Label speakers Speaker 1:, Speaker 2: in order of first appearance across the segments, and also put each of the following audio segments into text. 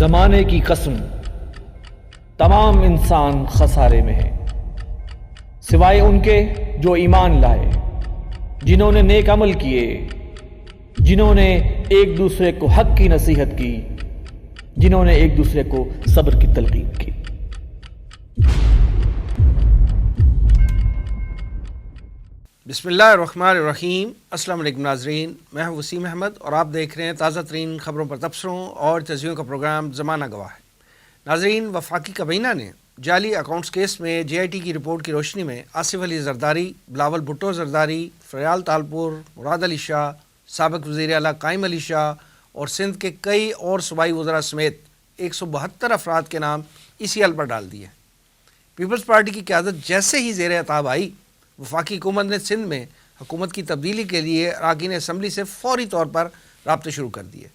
Speaker 1: زمانے کی قسم تمام انسان خسارے میں ہے، سوائے ان کے جو ایمان لائے، جنہوں نے نیک عمل کیے، جنہوں نے ایک دوسرے کو حق کی نصیحت کی، جنہوں نے ایک دوسرے کو صبر کی تلقین کی۔
Speaker 2: بسم اللہ الرحمن الرحیم۔ السلام علیکم ناظرین، میں ہوں وسیم احمد اور آپ دیکھ رہے ہیں تازہ ترین خبروں پر تبصروں اور تجزیوں کا پروگرام زمانہ گواہ ہے۔ ناظرین، وفاقی کابینہ نے جعلی اکاؤنٹس کیس میں جے آئی ٹی کی رپورٹ کی روشنی میں آصف علی زرداری، بلاول بھٹو زرداری، فریال تالپور، مراد علی شاہ، سابق وزیر اعلیٰ قائم علی شاہ اور سندھ کے کئی اور صوبائی وزراء سمیت 172 افراد کے نام ای سی ایل پر ڈال دیے۔ پیپلز پارٹی کی قیادت جیسے ہی زیر اعتاب آئی، وفاقی حکومت نے سندھ میں حکومت کی تبدیلی کے لیے اراکین اسمبلی سے فوری طور پر رابطے شروع کر دیے۔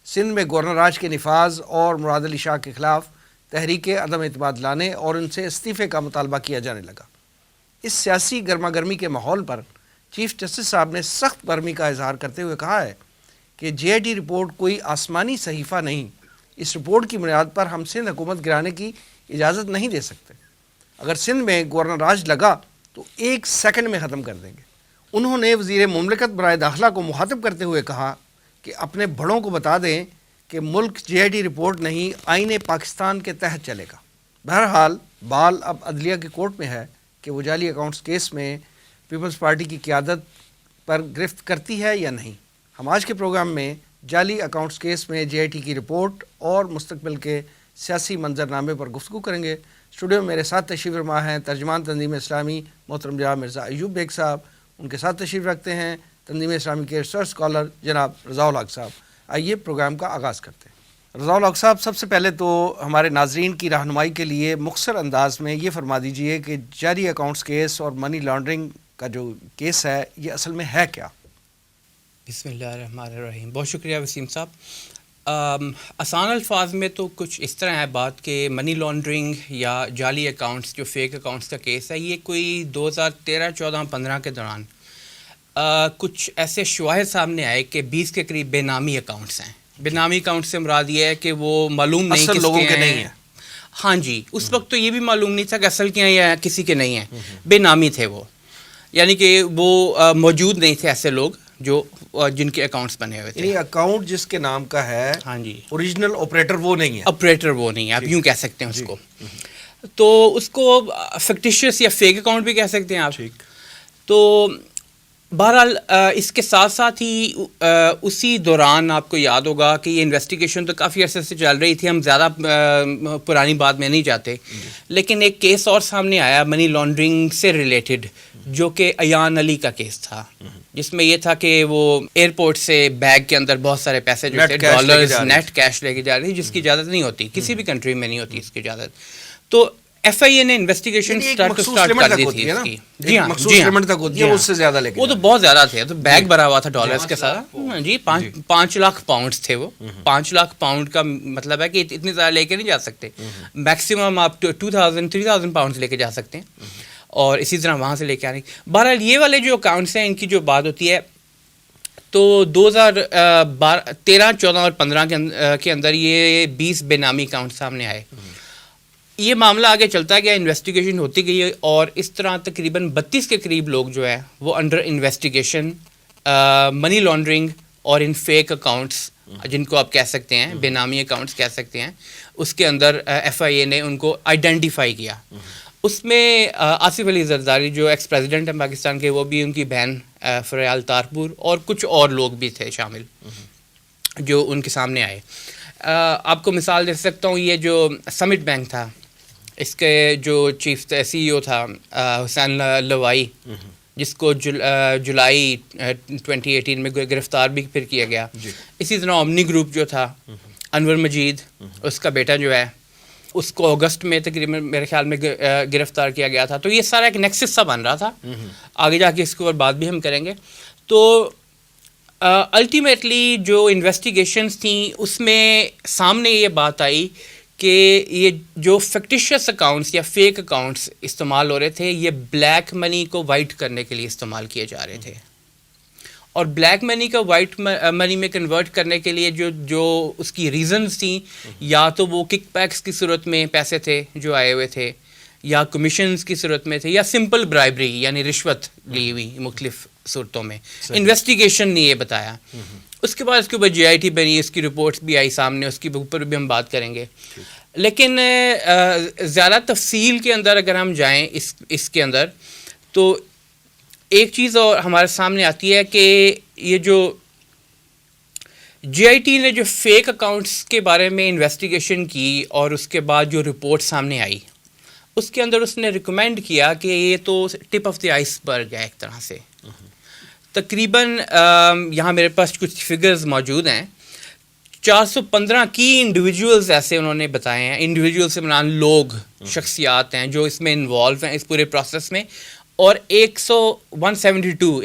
Speaker 2: سندھ میں گورنر راج کے نفاذ اور مراد علی شاہ کے خلاف تحریک عدم اعتماد لانے اور ان سے استعفے کا مطالبہ کیا جانے لگا۔ اس سیاسی گرما گرمی کے ماحول پر چیف جسٹس صاحب نے سخت برہمی کا اظہار کرتے ہوئے کہا ہے کہ جے آئی ٹی رپورٹ کوئی آسمانی صحیفہ نہیں، اس رپورٹ کی بنیاد پر ہم سندھ حکومت گرانے کی اجازت نہیں دے سکتے۔ اگر سندھ میں گورنر راج لگا تو 1 سیکنڈ میں ختم کر دیں گے۔ انہوں نے وزیر مملکت برائے داخلہ کو مخاطب کرتے ہوئے کہا کہ اپنے بڑوں کو بتا دیں کہ ملک جے آئی ٹی رپورٹ نہیں، آئین پاکستان کے تحت چلے گا۔ بہرحال بال اب عدلیہ کی کورٹ میں ہے کہ وہ جعلی اکاؤنٹس کیس میں پیپلز پارٹی کی قیادت پر گرفت کرتی ہے یا نہیں۔ ہم آج کے پروگرام میں جعلی اکاؤنٹس کیس میں جے آئی ٹی کی رپورٹ اور مستقبل کے سیاسی منظرنامے پر گفتگو کریں گے۔ اسٹوڈیو میں میرے ساتھ تشریف فرما ہیں ترجمان تنظیم اسلامی محترم جناب مرزا ایوب بیگ صاحب، ان کے ساتھ تشریف رکھتے ہیں تنظیم اسلامی کے ریسرچ اسکالر جناب رضا الحق صاحب۔ آئیے پروگرام کا آغاز کرتے ہیں۔ رضا الحق صاحب، سب سے پہلے تو ہمارے ناظرین کی رہنمائی کے لیے مختصر انداز میں یہ فرما دیجئے کہ جعلی اکاؤنٹس کیس اور منی لانڈرنگ کا جو کیس ہے یہ اصل میں ہے کیا؟
Speaker 3: بسم اللہ الرحمن الرحیم۔ بہت شکریہ وسیم صاحب۔ آسان الفاظ میں تو کچھ اس طرح ہے بات کہ منی لانڈرنگ یا جعلی اکاؤنٹس، جو فیک اکاؤنٹس کا کیس ہے، یہ کوئی 2013، 14، 15 کے دوران کچھ ایسے شواہد سامنے آئے کہ 20 کے قریب بے نامی اکاؤنٹس ہیں۔ بے نامی اکاؤنٹ سے مراد یہ ہے کہ وہ معلوم نہیں
Speaker 2: اصل لوگوں کے نہیں ہیں۔
Speaker 3: ہاں جی، اس وقت تو یہ بھی معلوم نہیں تھا کہ اصل کے ہیں یا کسی کے نہیں ہیں، بے نامی تھے وہ، یعنی کہ وہ موجود نہیں تھے ایسے لوگ جو جن کے اکاؤنٹس بنے ہوئے تھے۔
Speaker 2: یعنی اکاؤنٹ جس کے نام کا ہے،
Speaker 3: ہاں جی،
Speaker 2: اوریجنل آپریٹر وہ نہیں ہے۔
Speaker 3: آپریٹر وہ نہیں ہے، آپ یوں کہہ سکتے ہیں اس کو۔ تو اس کو فکٹیشیس یا فیک اکاؤنٹ بھی کہہ سکتے ہیں آپ۔ تو بہرحال اس کے ساتھ ساتھ ہی اسی دوران آپ کو یاد ہوگا کہ یہ انویسٹیگیشن تو کافی عرصے سے چل رہی تھی، ہم زیادہ پرانی بات میں نہیں جاتے، لیکن ایک کیس اور سامنے آیا منی لانڈرنگ سے ریلیٹڈ، جو کہ ایان علی کا کیس تھا، جس میں یہ تھا کہ وہ ایئرپورٹ سے بیگ کے اندر بہت سارے پیسے جو تھے ڈالرز نیٹ کیش لے کے جا رہی، جس کی اجازت نہیں ہوتی، کسی بھی کنٹری میں نہیں ہوتی اس کی اجازت۔ تو ایف آئی اے نے انویسٹیگیشن سٹارٹ کر دی تھی اس کی۔ جی ہاں، وہ تو بہت زیادہ تھے، تو بیگ بھرا ہوا تھا ڈالرز کے ساتھ۔ جی، 5 لاکھ پاؤنڈ تھے وہ۔ 5 لاکھ پاؤنڈ کا مطلب ہے کہ اتنے زیادہ لے کے نہیں جا سکتے، میکسیمم آپ 2000 پاؤنڈ لے کے جا سکتے ہیں، اور اسی طرح وہاں سے لے کے آنے۔ بہرحال یہ والے جو اکاؤنٹس ہیں، ان کی جو بات ہوتی ہے تو 2013، 14 اور 15 کے اندر یہ 20 بے نامی اکاؤنٹ سامنے آئے۔ یہ معاملہ آگے چلتا گیا، انویسٹیگیشن ہوتی گئی، اور اس طرح تقریباً 32 کے قریب لوگ جو ہے وہ انڈر انویسٹیگیشن منی لانڈرنگ اور ان فیک اکاؤنٹس، جن کو آپ کہہ سکتے ہیں بے نامی اکاؤنٹس کہہ سکتے ہیں، اس کے اندر ایف آئی اے نے ان کو آئیڈینٹیفائی کیا۔ اس میں آصف علی زرداری جو ایکس پریزیڈنٹ ہیں پاکستان کے، وہ بھی، ان کی بہن فریال تالپور، اور کچھ اور لوگ بھی تھے شامل جو ان کے سامنے آئے۔ آپ کو مثال دے سکتا ہوں، یہ جو سمٹ بینک تھا، اس کے جو چیف سی ای او تھا حسین لوائی، جس کو جولائی 2018 میں گرفتار بھی پھر کیا گیا۔ اسی طرح اومنی گروپ جو تھا، انور مجید، اس کا بیٹا جو ہے، اس کو اگست میں تقریباً میرے خیال میں گرفتار کیا گیا تھا۔ تو یہ سارا ایک نیکسس سا بن رہا تھا، آگے جا کے اس کے اوپر بات بھی ہم کریں گے۔ تو الٹیمیٹلی جو انویسٹیگیشنز تھیں، اس میں سامنے یہ بات آئی کہ یہ جو فکٹیشیس اکاؤنٹس یا فیک اکاؤنٹس استعمال ہو رہے تھے، یہ بلیک منی کو وائٹ کرنے کے لیے استعمال کیے جا رہے تھے، اور بلیک منی کا وائٹ منی میں کنورٹ کرنے کے لیے جو اس کی ریزنز تھیں، یا تو وہ کک بیکس کی صورت میں پیسے تھے جو آئے ہوئے تھے، یا کمیشنز کی صورت میں تھے، یا سمپل برائبری یعنی رشوت لی ہوئی مختلف صورتوں میں. انویسٹیگیشن نے یہ بتایا. اس کے بعد اس کے اوپر جے آئی ٹی بنی، اس کی رپورٹس بھی آئی سامنے، اس کے اوپر بھی ہم بات کریں گے. لیکن زیادہ تفصیل کے اندر اگر ہم جائیں اس کے اندر، تو ایک چیز اور ہمارے سامنے آتی ہے کہ یہ جو جے آئی ٹی نے جو فیک اکاؤنٹس کے بارے میں انویسٹیگیشن کی اور اس کے بعد جو رپورٹ سامنے آئی، اس کے اندر اس نے ریکمینڈ کیا کہ یہ تو ٹپ آف دی آئس برگ ہے ایک طرح سے. تقریباً یہاں میرے پاس کچھ فگرز موجود ہیں. 415 کی انڈیویجولز ایسے انہوں نے بتائے ہیں. انڈیویجول سے مراد لوگ، شخصیات ہیں جو اس میں انوالو ہیں اس پورے پروسیس میں. اور 172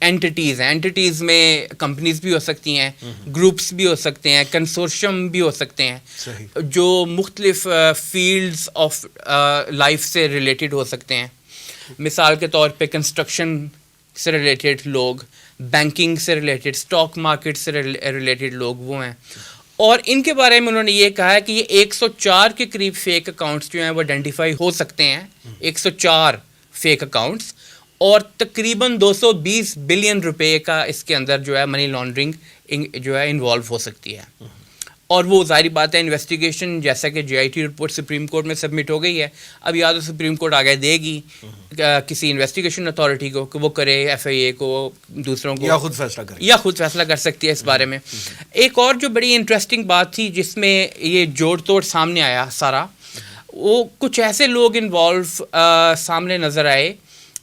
Speaker 3: اینٹیز ہیں. اینٹیز میں کمپنیز بھی ہو سکتی ہیں، گروپس بھی ہو سکتے ہیں، کنسورشیم بھی ہو سکتے ہیں، جو مختلف فیلڈز آف لائف سے ریلیٹڈ ہو سکتے ہیں. مثال کے طور پہ کنسٹرکشن سے ریلیٹڈ لوگ، بینکنگ سے ریلیٹڈ، اسٹاک مارکیٹ سے ریلیٹڈ لوگ وہ ہیں. اور ان کے بارے میں انہوں نے یہ کہا ہے کہ یہ 104 کے قریب فیک اکاؤنٹس جو ہیں وہ آئیڈینٹیفائی ہو سکتے ہیں. 104 فیک اکاؤنٹس، اور تقریباً 220 بلین روپے کا اس کے اندر جو ہے منی لانڈرنگ جو ہے انوالو ہو سکتی ہے. اور وہ ظاہری بات ہے انویسٹیگیشن جیسا کہ J I T report Supreme Court میں سبمٹ ہو گئی ہے. اب یا تو سپریم کورٹ آگے دے گی کسی انویسٹیگیشن اتھارٹی کو کہ وہ کرے، ایف آئی اے کو، دوسروں کو،
Speaker 2: یا خود فیصلہ کرے،
Speaker 3: یا خود فیصلہ کر سکتی ہے اس بارے میں. ایک اور جو بڑی انٹرسٹنگ بات تھی جس میں یہ جوڑ توڑ سامنے آیا سارا، وہ کچھ ایسے لوگ انوالو سامنے نظر آئے،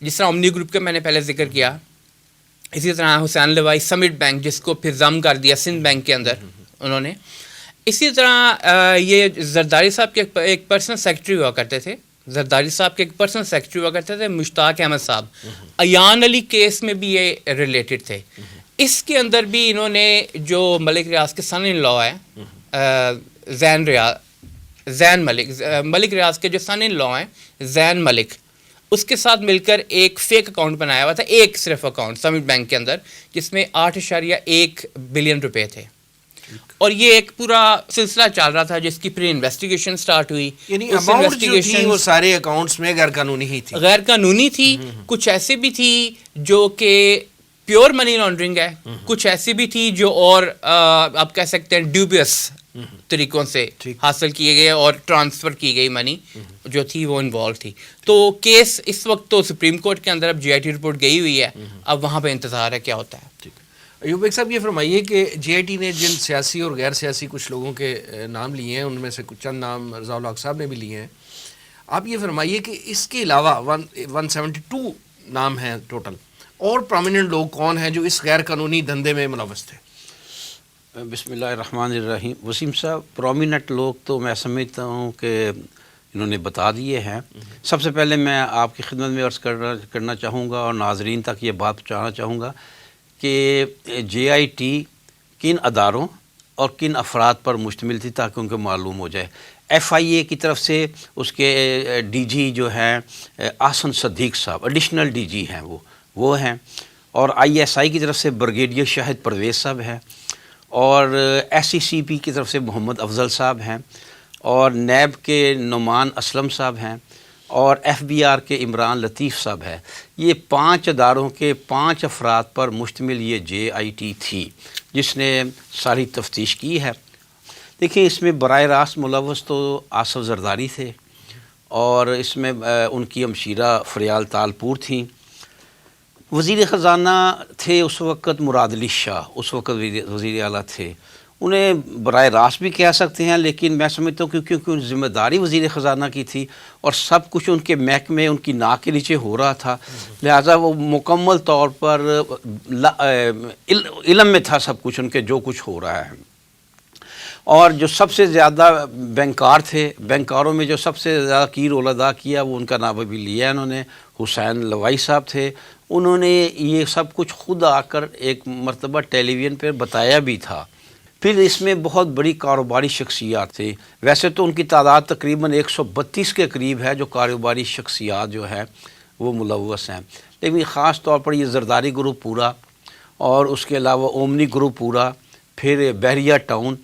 Speaker 3: جس طرح اومنی گروپ کا میں نے پہلے ذکر کیا. اسی طرح حسین لوائی سمٹ بینک، جس کو پھر ضم کر دیا سندھ بینک کے اندر انہوں نے. اسی طرح یہ زرداری صاحب کے ایک پرسنل سیکرٹری ہوا کرتے تھے. مشتاق احمد صاحب ایان علی کیس میں بھی یہ ریلیٹڈ تھے. اس کے اندر بھی انہوں نے جو ملک ریاض کے سن ان لا ہے زین ملک ریاض کے جو سن ان لا ہیں زین ملک، اس کے ساتھ مل کر ایک فیک اکاؤنٹ بنایا ہوا تھا، ایک صرف اکاؤنٹ سمٹ بینک کے اندر، جس میں 8.1 بلین روپے تھے. اور یہ ایک پورا سلسلہ چل رہا تھا جس کی پری انویسٹیگیشن سٹارٹ ہوئی.
Speaker 2: یعنی انویسٹیگیشن وہ سارے اکاؤنٹس میں غیر قانونی ہی تھی،
Speaker 3: غیر قانونی تھی. کچھ ایسے بھی تھی جو کہ پیور منی لانڈرنگ ہے، کچھ ایسی بھی تھی جو اور آپ کہہ سکتے ہیں ڈیوبیس طریقوں سے حاصل کیے گئے اور ٹرانسفر کی گئی منی جو تھی وہ انوالو تھی. تو کیس اس وقت تو سپریم کورٹ کے اندر اب جے آئی ٹی رپورٹ گئی ہوئی ہے، اب وہاں پہ انتظار ہے کیا ہوتا ہے.
Speaker 2: ایوب بیگ صاحب یہ فرمائیے کہ جے آئی ٹی نے جن سیاسی اور غیر سیاسی کچھ لوگوں کے نام لیے ہیں، ان میں سے کچھ چند نام رضا الحق صاحب نے بھی لیے ہیں. آپ یہ فرمائیے کہ اس کے علاوہ 172 نام ہیں ٹوٹل، اور پرومیننٹ لوگ کون ہیں جو اس غیر قانونی دھندے میں ملوث تھے؟
Speaker 4: بسم اللہ الرحمن الرحیم. وسیم صاحب، پرومیننٹ لوگ تو میں سمجھتا ہوں کہ انہوں نے بتا دیے ہیں. سب سے پہلے میں آپ کی خدمت میں عرض کرنا چاہوں گا اور ناظرین تک یہ بات پہنچانا چاہوں گا کہ جے آئی ٹی کن اداروں اور کن افراد پر مشتمل تھی تاکہ ان کو معلوم ہو جائے. ایف آئی اے کی طرف سے اس کے ڈی جی جو ہیں آسن صدیق صاحب، ایڈیشنل ڈی جی ہیں وہ ہیں. اور آئی ایس آئی کی طرف سے بریگیڈیئر شاہد پرویز صاحب ہیں، اور ایس سی سی پی کی طرف سے محمد افضل صاحب ہیں، اور نیب کے نعمان اسلم صاحب ہیں، اور ایف بی آر کے عمران لطیف صاحب ہے. یہ 5 اداروں کے 5 افراد پر مشتمل یہ جے آئی ٹی تھی جس نے ساری تفتیش کی ہے. دیکھیں، اس میں براہ راست ملوث تو آصف زرداری تھے، اور اس میں ان کی ہمشیرہ فریال تالپور تھیں. وزیر خزانہ تھے اس وقت مراد علی شاہ، اس وقت وزیر اعلیٰ تھے. انہیں براہ راست بھی کہہ سکتے ہیں، لیکن میں سمجھتا ہوں کیونکہ ذمہ داری وزیر خزانہ کی تھی اور سب کچھ ان کے محکمے ان کی ناک کے نیچے ہو رہا تھا، لہٰذا وہ مکمل طور پر علم میں تھا سب کچھ ان کے جو کچھ ہو رہا ہے. اور جو سب سے زیادہ بینکار تھے، بینکاروں میں جو سب سے زیادہ کی رول ادا کیا وہ ان کا نام ابھی لیا انہوں نے، حسین لوائی صاحب تھے. انہوں نے یہ سب کچھ خود آ کر ایک مرتبہ ٹیلی ویژن پہ بتایا بھی تھا. پھر اس میں بہت بڑی کاروباری شخصیات تھے. ویسے تو ان کی تعداد تقریباً 132 کے قریب ہے جو کاروباری شخصیات جو ہے وہ ملوث ہیں، لیکن خاص طور پر یہ زرداری گروپ پورا، اور اس کے علاوہ اومنی گروپ پورا، پھر بحریہ ٹاؤن،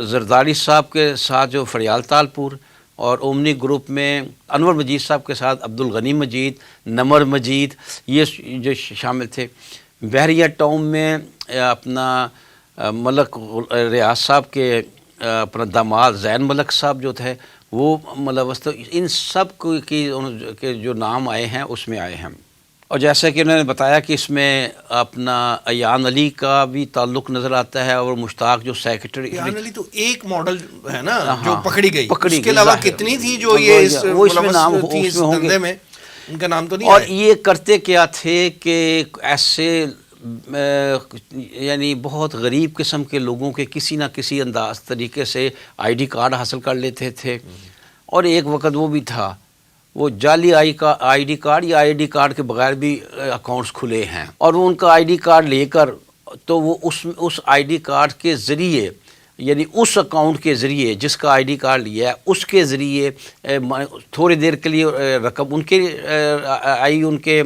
Speaker 4: زرداری صاحب کے ساتھ جو فریال تالپور، اور اومنی گروپ میں انور مجید صاحب کے ساتھ عبد الغنی مجید، نمر مجید، یہ جو شامل تھے۔ بحریہ ٹاؤن میں اپنا ملک ریاض صاحب کے اپنا داماد زین ملک صاحب جو تھے وہ ملوث تھے۔ ان سب کے جو نام آئے ہیں اس میں آئے ہیں، اور جیسا کہ انہوں نے بتایا کہ اس میں اپنا ایان علی کا بھی تعلق نظر آتا ہے، اور مشتاق جو سیکرٹری،
Speaker 2: ایان علی تو ایک ماڈل ہے نا جو پکڑی گئی، اس کے علاوہ کتنی تھی جو یہ اس ملوث تھی اس دھندے میں، ان کا نام تو نہیں
Speaker 4: اور
Speaker 2: آئے۔
Speaker 4: یہ کرتے کیا تھے کہ ایسے یعنی بہت غریب قسم کے لوگوں کے کسی نہ کسی انداز طریقے سے آئی ڈی کارڈ حاصل کر لیتے تھے، اور ایک وقت وہ بھی تھا وہ جعلی آئی ڈی کارڈ یا آئی ڈی کارڈ کے بغیر بھی اکاؤنٹس کھلے ہیں، اور وہ ان کا آئی ڈی کارڈ لے کر تو وہ اس آئی ڈی کارڈ کے ذریعے، یعنی اس اکاؤنٹ کے ذریعے جس کا آئی ڈی کارڈ لیا ہے اس کے ذریعے تھوڑی دیر کے لیے رقم ان کے آئی ان کے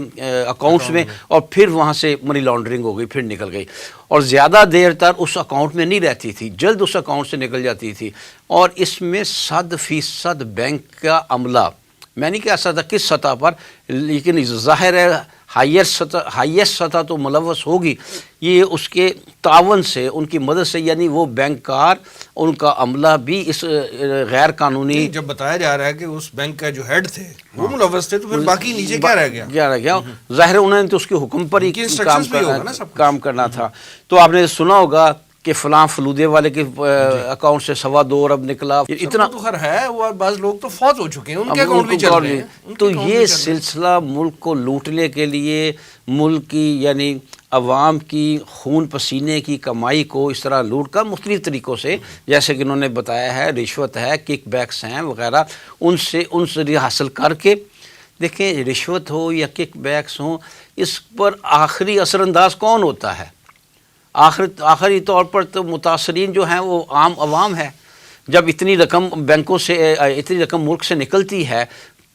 Speaker 4: اکاؤنٹس میں، اور پھر وہاں سے منی لانڈرنگ ہو گئی، پھر نکل گئی، اور زیادہ دیر تک اس اکاؤنٹ میں نہیں رہتی تھی، جلد اس اکاؤنٹ سے نکل جاتی تھی۔ اور اس میں 100% بینک کا عملہ، میں نہیں کہہ سکتا کس سطح پر، لیکن ظاہر ہے ہائیسٹ سطح تو ملوث ہوگی، یہ اس کے تعاون سے، ان کی مدد سے، یعنی وہ بینکار ان کا عملہ بھی اس غیر قانونی،
Speaker 2: جب بتایا جا رہا ہے کہ اس بینک کا جو ہیڈ تھے وہ ملوث تھے، تو پھر باقی نیچے کیا رہ گیا؟
Speaker 4: ظاہر ہے انہوں نے تو اس کے حکم پر ہی کام کرنا تھا۔ تو آپ نے سنا ہوگا کہ فلاں فلودے والے کے اکاؤنٹ سے 2.25 ارب نکلا، اتنا
Speaker 2: تو خیر ہے، وہ بعض لوگ تو فوت ہو چکے ہیں، ان کے اکاؤنٹ بھی چل رہے ہیں۔
Speaker 4: تو یہ سلسلہ ملک کو لوٹنے کے لیے، ملک کی یعنی عوام کی خون پسینے کی کمائی کو اس طرح لوٹ کر مختلف طریقوں سے، جیسے کہ انہوں نے بتایا ہے، رشوت ہے، کک بیکس ہیں وغیرہ، ان سے حاصل کر کے، دیکھیں رشوت ہو یا کک بیکس ہوں، اس پر آخری اثر انداز کون ہوتا ہے؟ آخری طور پر تو متاثرین جو ہیں وہ عام عوام ہے۔ جب اتنی رقم بینکوں سے، اتنی رقم ملک سے نکلتی ہے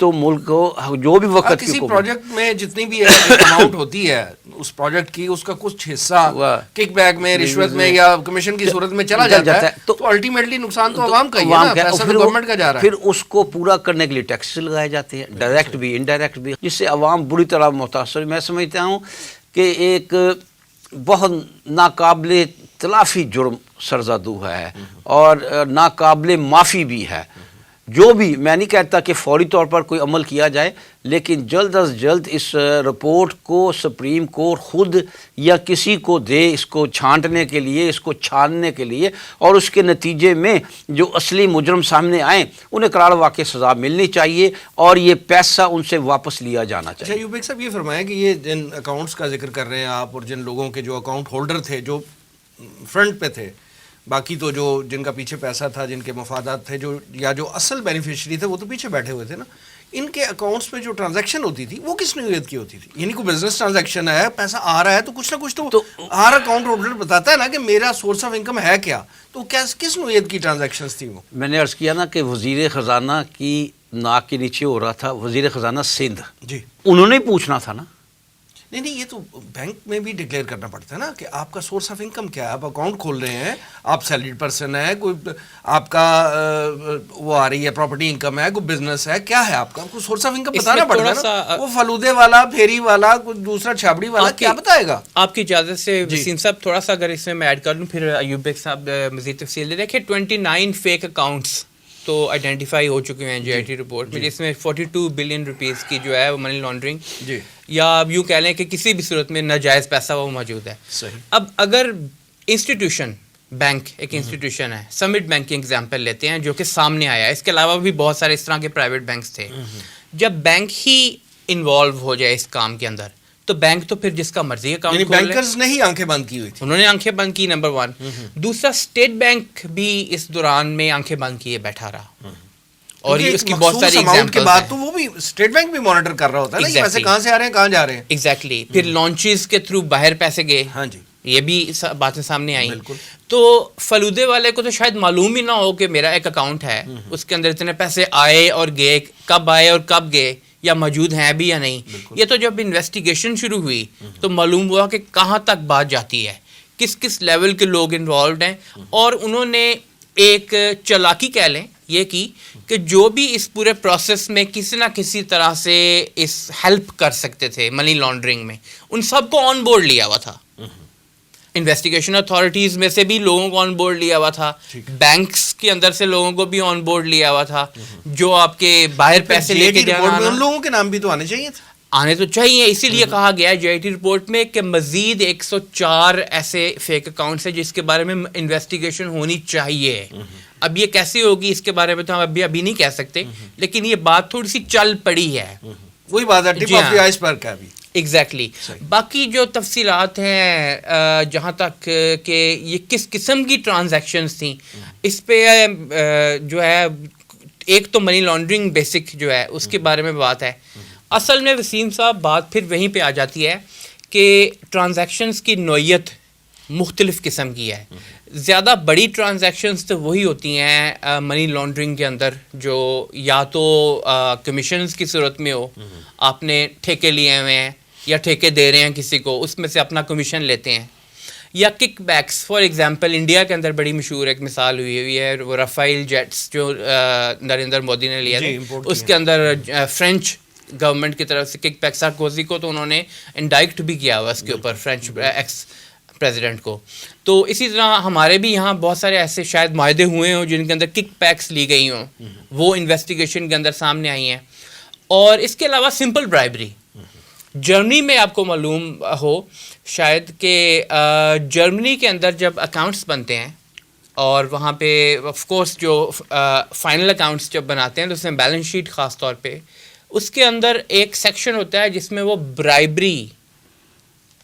Speaker 4: تو ملک کو جو بھی وقت
Speaker 2: کسی پروجیکٹ میں جتنی بھی اماؤنٹ ہوتی ہے اس پروجیکٹ کی، اس کا کچھ حصہ کک بیک میں، رشوت میں یا کمیشن کی صورت میں چلا جاتا ہے، تو الٹیمیٹلی نقصان تو عوام کا ہی ہے نا، پیسہ تو گورنمنٹ کا جا رہا ہے۔
Speaker 4: پھر اس کو پورا کرنے کے لیے ٹیکس لگائے جاتے ہیں، ڈائریکٹ بھی انڈائریکٹ بھی، جس سے عوام بری طرح متاثر۔ میں سمجھتا ہوں کہ ایک بہت ناقابل تلافی جرم سرزدو ہے، اور ناقابل معافی بھی ہے۔ جو بھی، میں نہیں کہتا کہ فوری طور پر کوئی عمل کیا جائے، لیکن جلد از جلد اس رپورٹ کو سپریم کورٹ خود یا کسی کو دے، اس کو چھانٹنے کے لیے، اس کو چھاننے کے لیے، اور اس کے نتیجے میں جو اصلی مجرم سامنے آئیں انہیں قرار واقع سزا ملنی چاہیے، اور یہ پیسہ ان سے واپس لیا جانا چاہیے۔
Speaker 2: ایوب بیگ صاحب یہ فرمائیں کہ یہ جن اکاؤنٹس کا ذکر کر رہے ہیں آپ، اور جن لوگوں کے جو اکاؤنٹ ہولڈر تھے، جو فرنٹ پہ تھے، باقی تو جو جن کا پیچھے پیسہ تھا، جن کے مفادات تھے، جو یا جو اصل بینیفیشری تھے وہ تو پیچھے بیٹھے ہوئے تھے نا، ان کے اکاؤنٹس پہ جو ٹرانزیکشن ہوتی تھی وہ کس نوعیت کی ہوتی تھی؟ یعنی کوئی بزنس ٹرانزیکشن ہے، پیسہ آ رہا ہے تو کچھ نہ کچھ تو ہر اکاؤنٹ ہولڈر بتاتا ہے نا کہ میرا سورس آف انکم ہے کیا، تو کس نوعیت کی ٹرانزیکشنز تھی وہ؟
Speaker 4: میں نے عرض کیا نا کہ وزیر خزانہ کی ناک کے نیچے ہو رہا تھا، وزیر خزانہ سندھ،
Speaker 2: جی
Speaker 4: انہوں نے پوچھنا تھا نا۔
Speaker 2: نہیں، یہ تو بینک میں بھی ڈکلیئر کرنا پڑتا ہے نا کہ آپ کا سورس آف انکم کیا ہے، آپ اکاؤنٹ کھول رہے ہیں، آپ سیلریڈ پرسن ہے، کوئی آپ کا وہ آ رہی ہے پراپرٹی انکم ہے، کوئی بزنس ہے، کیا ہے آپ کا سورس آف انکم بتانا پڑتا ہے نا۔ وہ فلودے والا، پھیری والا، کوئی دوسرا چھابڑی والا کیا بتائے گا؟
Speaker 3: آپ کی اجازت سے وسیم صاحب تھوڑا سا اگر اس میں ایڈ کر لوں، پھر ایوب بیگ صاحب مزید تفصیل دے۔ دیکھیں 29 فیک اکاؤنٹس تو آئیڈینٹیفائی ہو چکے ہیں جی آئی ٹی رپورٹ میں، جس میں 42 بلین روپیز کی جو ہے وہ منی لانڈرنگ،
Speaker 2: جی،
Speaker 3: یا اب یوں کہہ لیں کہ کسی بھی صورت میں ناجائز پیسہ وہ موجود ہے۔
Speaker 2: صحیح۔
Speaker 3: اب اگر انسٹیٹیوشن، بینک ایک انسٹیٹیوشن ہے، سمٹ بینک کی ایگزامپل لیتے ہیں جو کہ سامنے آیا ہے، اس کے علاوہ بھی بہت سارے اس طرح کے پرائیویٹ بینکس تھے۔ جب بینک ہی انوالو ہو جائے اس کام کے اندر، تو بینک تو پھر جس کا مرضی اکاؤنٹ کھول لے۔
Speaker 2: بینکرز نے ہی آنکھیں بند کی ہوئی تھی،
Speaker 3: انہوں نے آنکھیں بند کی، نمبر 1۔ دوسرا، اسٹیٹ بینک بھی اس دوران میں آنکھیں بند کیے بیٹھا رہا، اور یہ اس کی بہت ساری
Speaker 2: اماؤنٹ کے بعد تو وہ بھی اسٹیٹ بینک بھی مانیٹر کر رہا ہوتا ہے نا، یہ پیسے کہاں سے آ رہے ہیں، کہاں جا رہے ہیں۔
Speaker 3: ایگزیکٹلی، پھر لانچز کے تھرو باہر پیسے گئے،
Speaker 2: ہاں جی،
Speaker 3: یہ بھی باتیں سامنے آئیں۔ تو فلودے والے کو تو شاید معلوم ہی نہ ہو کہ میرا ایک اکاؤنٹ ہے، اس کے اندر اتنے پیسے آئے اور گئے، کب آئے اور کب گئے، یا موجود ہیں بھی یا نہیں. یہ تو جب انویسٹیگیشن شروع ہوئی تو معلوم ہوا کہ کہاں تک بات جاتی ہے, کس کس لیول کے لوگ انوالوڈ ہیں, اور انہوں نے ایک چالاکی کہہ لیں یہ کی کہ جو بھی اس پورے پروسیس میں کسی نہ کسی طرح سے اس ہیلپ کر سکتے تھے منی لانڈرنگ میں, ان سب کو آن بورڈ لیا ہوا تھا. انویسٹیگیشن اتھارٹیز میں سے بھی لوگوں کو آن بورڈ لیا ہوا تھا, بینکس کے اندر سے لوگوں کو بھی آن بورڈ لیا ہوا تھا, جو آپ کے باہر پیسے لے کے جانا,
Speaker 2: ان لوگوں کے نام بھی تو آنے چاہیے تھے.
Speaker 3: آنے تو چاہیے, اسی لیے کہا گیا ہے JIT رپورٹ میں کہ مزید 104 ایسے فیک اکاؤنٹس ہیں جس کے بارے میں انویسٹیگیشن ہونی چاہیے. اب یہ کیسے ہوگی اس کے بارے میں تو ہم ابھی نہیں کہہ سکتے, لیکن یہ بات تھوڑی سی چل پڑی ہے.
Speaker 2: وہی بات ہے, ٹپ آف دی آئس برگ کا بھی.
Speaker 3: ایگزیکٹلی. باقی جو تفصیلات ہیں جہاں تک کہ یہ کس قسم کی ٹرانزیکشنز تھیں, اس پہ جو ہے ایک تو منی لانڈرنگ بیسک جو ہے اس کے بارے میں بات ہے. اصل میں وسیم صاحب بات پھر وہیں پہ آ جاتی ہے کہ ٹرانزیکشنز کی نوعیت مختلف قسم کی ہے. زیادہ بڑی ٹرانزیکشنز تو وہی ہوتی ہیں منی لانڈرنگ کے اندر جو یا تو کمیشنز کی صورت میں ہو, آپ نے ٹھیکے لیے ہوئے ہیں یا ٹھیکے دے رہے ہیں کسی کو, اس میں سے اپنا کمیشن لیتے ہیں, یا kickbacks. For example India کے اندر بڑی مشہور ایک مثال ہوئی ہے, وہ رافائل جیٹس جو نریندر مودی نے لیا تھا, اس کے اندر فرینچ گورنمنٹ کی طرف سے کک بیک. سارکوزی کو تو انہوں نے انڈائکٹ بھی کیا ہوا اس کے اوپر, فرینچ ایکس پریزیڈنٹ کو. تو اسی طرح ہمارے بھی یہاں بہت سارے ایسے شاید معاہدے ہوئے ہوں جن کے اندر کک بیکس لی گئی ہوں, وہ انویسٹیگیشن کے اندر سامنے آئی ہیں. اور اس کے علاوہ سمپل برائبری. جرمنی میں آپ کو معلوم ہو شاید کہ جرمنی کے اندر جب اکاؤنٹس بنتے ہیں اور وہاں پہ آف کورس جو فائنل اکاؤنٹس جب بناتے ہیں تو اس میں بیلنس شیٹ خاص طور پہ اس کے اندر ایک سیکشن ہوتا ہے جس میں وہ برائبری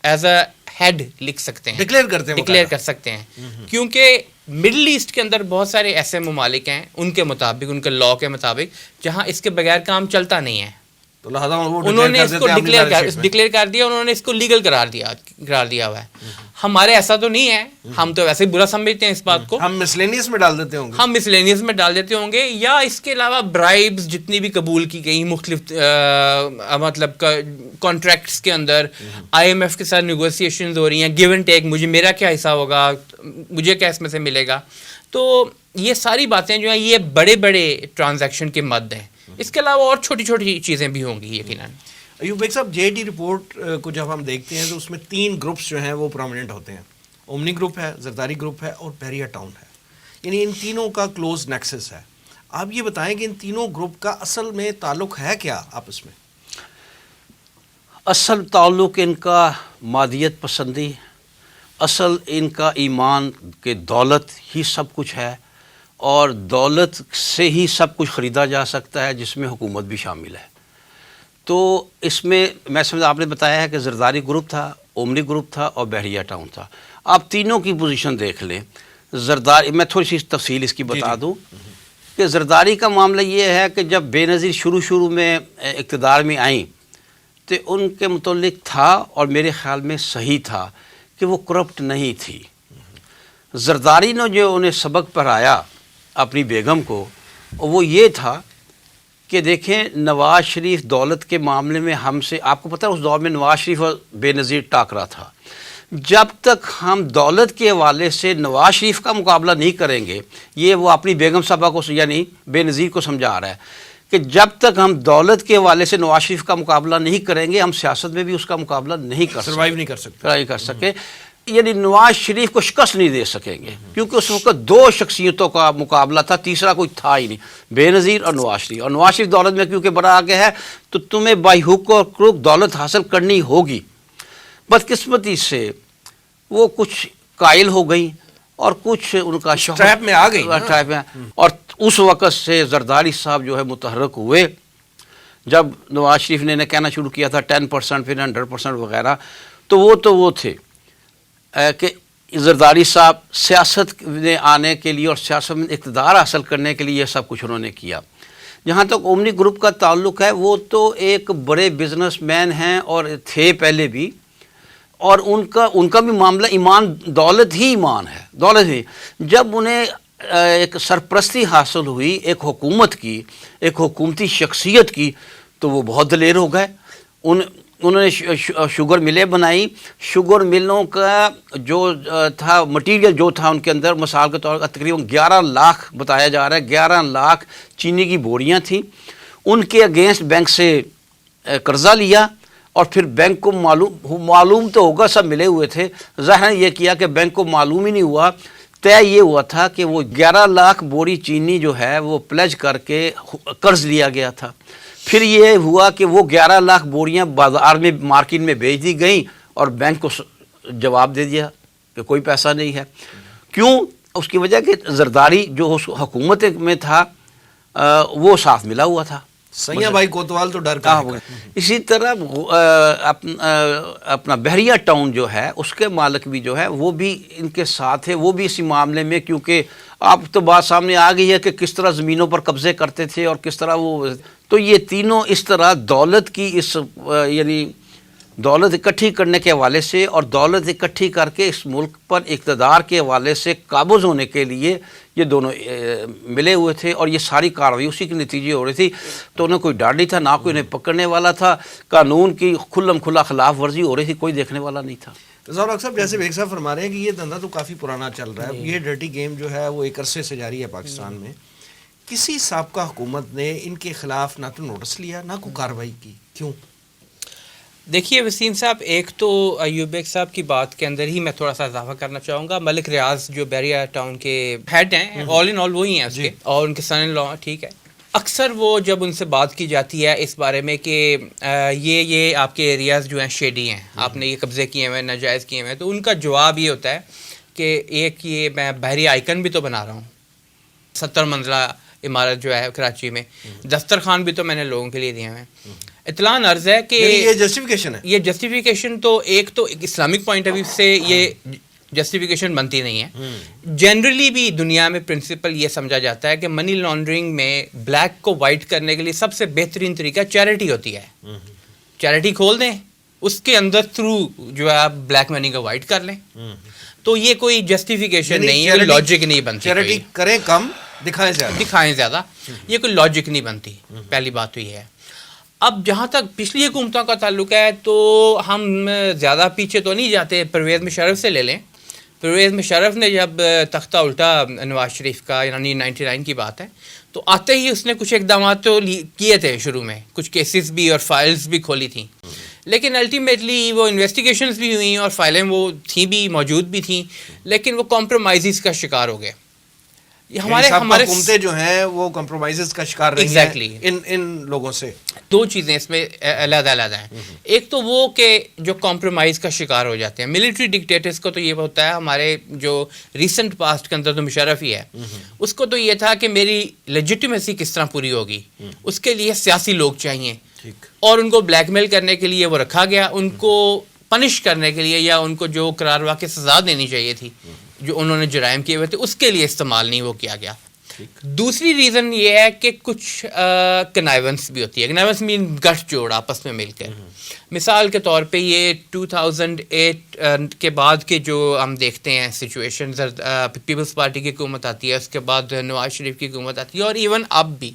Speaker 3: ایز اے ہیڈ لکھ سکتے ہیں, ڈکلیئر کر سکتے ہیں. کیونکہ مڈل ایسٹ کے اندر بہت سارے ایسے ممالک ہیں ان کے مطابق, ان کے لا کے مطابق, جہاں اس کے بغیر کام چلتا نہیں ہے.
Speaker 2: تو لہٰذا
Speaker 3: انہوں نے اس کو ڈکلیئر کر دیا, انہوں نے اس کو لیگل قرار دیا ہوا ہے. ہمارے ایسا تو نہیں ہے, ہم تو ویسے ہی برا سمجھتے ہیں اس بات کو,
Speaker 2: ہم مسلینیس میں ڈال دیتے ہوں گے.
Speaker 3: یا اس کے علاوہ برائبز جتنی بھی قبول کی گئی مختلف مطلب کانٹریکٹس کے اندر, IMF کے ساتھ نیگوسیشنز ہو رہی ہیں, گیو اینڈ ٹیک, مجھے میرا کیا حصہ ہوگا, مجھے کیا اس میں سے ملے گا. تو یہ ساری باتیں جو ہیں یہ بڑے بڑے ٹرانزیکشن کے مد ہیں. اس کے علاوہ اور چھوٹی چھوٹی چیزیں بھی ہوں گی یقیناً.
Speaker 2: ایوب بیگ صاحب, JIT رپورٹ کو جب ہم دیکھتے ہیں تو اس میں 3 گروپس جو ہیں وہ پرومیننٹ ہوتے ہیں. اومنی گروپ ہے, زرداری گروپ ہے, اور بحریہ ٹاؤن ہے. یعنی ان تینوں کا کلوز نیکسس ہے. آپ یہ بتائیں کہ ان تینوں گروپ کا اصل میں تعلق ہے کیا آپس میں؟
Speaker 4: اصل تعلق ان کا مادیت پسندی, اصل ان کا ایمان کہ دولت ہی سب کچھ ہے اور دولت سے ہی سب کچھ خریدا جا سکتا ہے, جس میں حکومت بھی شامل ہے. تو اس میں سمجھ آپ نے بتایا ہے کہ زرداری گروپ تھا, اومنی گروپ تھا اور بحریہ ٹاؤن تھا. آپ تینوں کی پوزیشن دیکھ لیں. زرداری, میں تھوڑی سی تفصیل اس کی بتا دوں کہ زرداری کا معاملہ یہ ہے کہ جب بے نظیر شروع میں اقتدار میں آئیں تو ان کے متعلق تھا, اور میرے خیال میں صحیح تھا, کہ وہ کرپٹ نہیں تھی. زرداری نے جو انہیں سبق پڑھایا اپنی بیگم کو, وہ یہ تھا کہ دیکھیں نواز شریف دولت کے معاملے میں ہم سے, آپ کو پتہ ہے اس دور میں نواز شریف اور بے نظیر ٹاکرا تھا. جب تک ہم دولت کے حوالے سے نواز شریف کا مقابلہ نہیں کریں گے, یہ وہ اپنی بیگم صاحبہ کو یعنی بے نظیر کو سمجھا رہا ہے کہ جب تک ہم دولت کے حوالے سے نواز شریف کا مقابلہ نہیں کریں گے, ہم سیاست میں بھی اس کا مقابلہ نہیں کر سکے. یعنی نواز شریف کو شکست نہیں دے سکیں گے, کیونکہ اس وقت 2 شخصیتوں کا مقابلہ تھا, تیسرا کوئی تھا ہی نہیں, بے نظیر اور نواز شریف. اور نواز شریف دولت میں کیونکہ بڑا آگے ہے تو تمہیں بائی ہک اور کروک دولت حاصل کرنی ہوگی. بدقسمتی سے وہ کچھ قائل ہو گئیں اور کچھ ان کا
Speaker 2: ٹریپ میں آ گئی,
Speaker 4: اور اس وقت سے زرداری صاحب جو ہے متحرک ہوئے. جب نواز شریف نے کہنا شروع کیا تھا 10% پھر 100% وغیرہ, تو وہ تھے کہ زرداری صاحب سیاست میں آنے کے لیے اور سیاست میں اقتدار حاصل کرنے کے لیے یہ سب کچھ انہوں نے کیا. جہاں تک اومنی گروپ کا تعلق ہے, وہ تو ایک بڑے بزنس مین ہیں اور تھے پہلے بھی, اور ان کا بھی معاملہ ایمان, دولت ہی ایمان ہے, دولت ہی. جب انہیں ایک سرپرستی حاصل ہوئی ایک حکومت کی, ایک حکومتی شخصیت کی, تو وہ بہت دلیر ہو گئے. انہوں نے شوگر ملیں بنائی. شوگر ملوں کا جو تھا مٹیریل جو تھا ان کے اندر مثال کے طور پر تقریباً 11 لاکھ بتایا جا رہا ہے, 11 لاکھ چینی کی بوریاں تھیں. ان کے اگینسٹ بینک سے قرضہ لیا اور پھر بینک کو معلوم تو ہوگا سب ملے ہوئے تھے, ظاہر یہ کیا کہ بینک کو معلوم ہی نہیں ہوا. طے یہ ہوا تھا کہ وہ 11 لاکھ بوری چینی جو ہے وہ پلیج کر کے قرض لیا گیا تھا. پھر یہ ہوا کہ وہ 11 لاکھ بوریاں بازار میں مارکیٹ میں بیچ دی گئیں اور بینک کو جواب دے دیا کہ کوئی پیسہ نہیں ہے. کیوں؟ اس کی وجہ کہ زرداری جو حکومت میں تھا وہ ساتھ ملا ہوا تھا.
Speaker 2: سیاں بھائی کوتوال تو ڈر کا.
Speaker 4: اسی طرح اپنا بحریہ ٹاؤن جو ہے اس کے مالک بھی جو ہے وہ بھی ان کے ساتھ ہے, وہ بھی اسی معاملے میں, کیونکہ آپ تو بات سامنے آ گئی ہے کہ کس طرح زمینوں پر قبضے کرتے تھے اور کس طرح وہ, تو یہ تینوں اس طرح دولت کی اس یعنی دولت اکٹھی کرنے کے حوالے سے اور دولت اکٹھی کر کے اس ملک پر اقتدار کے حوالے سے قابض ہونے کے لیے یہ دونوں ملے ہوئے تھے اور یہ ساری کارروائی اسی کے نتیجے ہو رہی تھی. تو انہیں کوئی ڈر نہیں تھا, نہ کوئی انہیں پکڑنے والا تھا, قانون کی کھلم کھلا خلاف ورزی ہو رہی تھی, کوئی دیکھنے والا نہیں تھا.
Speaker 2: ذوالحق صاحب جیسے بیگ صاحب فرما رہے ہیں کہ یہ دھندا تو کافی پرانا چل رہا ہے, یہ ڈرٹی گیم جو ہے وہ ایک عرصے سے جاری ہے پاکستان میں. کسی سابقہ حکومت نے ان کے خلاف نہ تو نوٹس لیا نہ کوئی کارروائی کی, کیوں؟
Speaker 3: دیکھیے وسیم صاحب, ایک تو ایوب بیگ صاحب کی بات کے اندر ہی میں تھوڑا سا اضافہ کرنا چاہوں گا. ملک ریاض جو بحریہ ٹاؤن کے ہیڈ ہیں, آل ان آل وہی ہیں اس کے, اور ان کے سن ان لا, ٹھیک ہے. اکثر وہ جب ان سے بات کی جاتی ہے اس بارے میں کہ یہ آپ کے ایریاز جو ہیں شیڈی ہیں, آپ نے یہ قبضے کیے ہوئے ہیں, ناجائز کیے ہوئے ہیں, تو ان کا جواب یہ ہوتا ہے کہ ایک یہ میں بحری آئیکن بھی تو بنا رہا ہوں, 70 منزلہ عمارت جو ہے کراچی میں, دسترخوان بھی تو میں نے لوگوں کے لیے دیے ہوئے ہیں. اطلاع عرض ہے کہ
Speaker 2: یہ جسٹیفیکیشن ہے.
Speaker 3: یہ جسٹیفیکیشن تو ایک اسلامک پوائنٹ آف ویو سے یہ جسٹیفیکیشن بنتی نہیں ہے. جنرلی بھی دنیا میں پرنسپل یہ سمجھا جاتا ہے کہ منی لانڈرنگ میں بلیک کو وائٹ کرنے کے لیے سب سے بہترین طریقہ چیریٹی ہوتی ہے. چیریٹی کھول دیں, اس کے اندر تھرو جو ہے آپ بلیک منی کو وائٹ کر لیں. تو یہ کوئی جسٹیفیکیشن نہیں ہے, لاجک نہیں بنتی.
Speaker 2: چیریٹی کریں کم, دکھائیں زیادہ,
Speaker 3: یہ کوئی لاجک نہیں بنتی. پہلی بات تو یہ ہے. اب جہاں تک پچھلی حکومتوں کا تعلق ہے تو ہم زیادہ پیچھے تو نہیں جاتے. پرویز مشرف سے لے لیں. پرویز مشرف نے جب تختہ الٹا نواز شریف کا, یعنی 99 کی بات ہے, تو آتے ہی اس نے کچھ اقدامات تو کیے تھے شروع میں, کچھ کیسز بھی اور فائلز بھی کھولی تھیں, لیکن الٹیمیٹلی وہ انویسٹیگیشنز بھی ہوئیں اور فائلیں وہ تھیں بھی, موجود بھی تھیں, لیکن وہ کمپرومائزز کا شکار ہو گئے.
Speaker 2: ہمارے حکومتیں جو ہیں وہ کمپرومائزز کا شکار رہی ہیں ان لوگوں سے.
Speaker 3: دو چیزیں اس میں علیحدہ علیحدہ ہیں. ایک تو وہ کہ جو کمپرومائز کا شکار ہو جاتے ہیں, ملٹری ڈکٹیٹرز کو تو یہ ہوتا ہے, ہمارے جو ریسنٹ پاسٹ کے اندر تو مشرف ہی ہے, اس کو تو یہ تھا کہ میری لیجٹیمیسی کس طرح پوری ہوگی, اس کے لیے سیاسی لوگ چاہیے, اور ان کو بلیک میل کرنے کے لیے وہ رکھا گیا. ان کو پنش کرنے کے لیے یا ان کو جو قرار واقع سزا دینی چاہیے تھی جو انہوں نے جرائم کیے ہوئے تھے, اس کے لیے استعمال نہیں وہ کیا گیا. دوسری ریزن یہ ہے کہ کچھ کنائیونس بھی ہوتی ہے. کنائیونس مین گٹھ جوڑ آپس میں مل کر. مثال کے طور پہ یہ 2008 کے بعد کے جو ہم دیکھتے ہیں سچویشن, پیپلز پارٹی کی حکومت آتی ہے, اس کے بعد نواز شریف کی حکومت آتی ہے, اور ایون اب بھی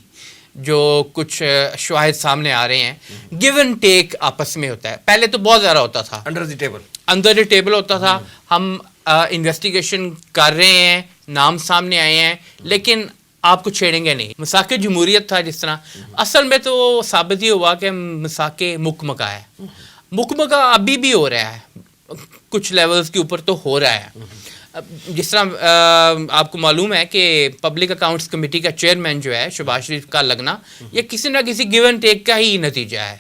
Speaker 3: جو کچھ شواہد سامنے آ رہے ہیں, گیو اینڈ ٹیک آپس میں ہوتا ہے. پہلے تو بہت زیادہ ہوتا تھا, انڈر دی ٹیبل ہوتا تھا. ہم انویسٹیگیشن کر رہے ہیں, نام سامنے آئے ہیں, لیکن آپ کو چھیڑیں گے نہیں. مساق جمہوریت تھا جس طرح, اصل میں تو ثابت ہی ہوا کہ مساق مکمکہ ہے. مکمکہ ابھی بھی ہو رہا ہے, کچھ لیولز کے اوپر تو ہو رہا ہے. جس طرح آپ کو معلوم ہے کہ پبلک اکاؤنٹس کمیٹی کا چیئرمین جو ہے شہباز شریف کا لگنا, یہ کسی نہ کسی گیو اینڈ ٹیک کا ہی نتیجہ ہے.